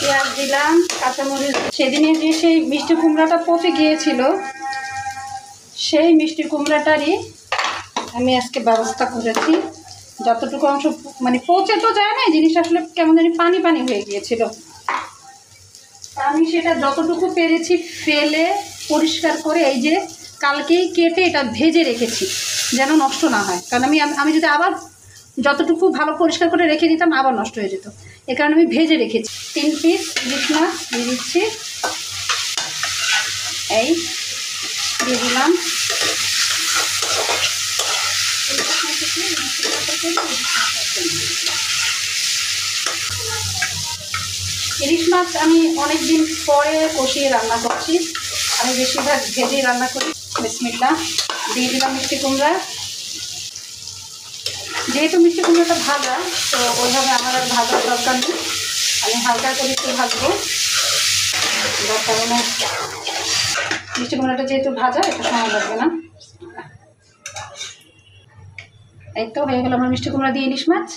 পেঁয়াজ দিলাম, কাঁচামরিচ। সেদিনে যে সেই মিষ্টি কুমড়াটা পচে গিয়েছিল, সেই মিষ্টি কুমড়াটারই আমি আজকে ব্যবস্থা করেছি। যতটুকু অংশ মানে পচে তো যায় না, জিনিসটা আসলে কেমন জানি পানি পানি হয়ে গিয়েছিল। আমি সেটা যতটুকু পেরেছি ফেলে পরিষ্কার করে এই যে কালকেই কেটে এটা ভেজে রেখেছি যেন নষ্ট না হয়। কারণ আমি যদি আবার যতটুকু ভালো পরিষ্কার করে রেখে দিতাম আবার নষ্ট হয়ে যেত, এ কারণে আমি ভেজে রেখেছি। 3 পিস ইলিশ মাছ দিয়ে দিচ্ছি, এই দিয়ে দিলাম। ইলিশ মাছ আমি অনেক দিন পরে কষিয়ে রান্না করছি, আমি বেশিরভাগ ভেজেই রান্না করি। বিসমিল্লাহ, দিয়ে দিলাম মিষ্টি কুমড়া। যেহেতু মিষ্টি কুমড়াটা ভাজা, তো ওইভাবে আমার আর ভাজার দরকার নেই, আমি হালকা করে একটু ভাজবো। যার কারণে মিষ্টি কুমড়াটা যেহেতু ভাজা, এটা সময় লাগবে না। এই তো হয়ে গেল আমার মিষ্টি কুমড়া দিয়ে ইলিশ মাছ।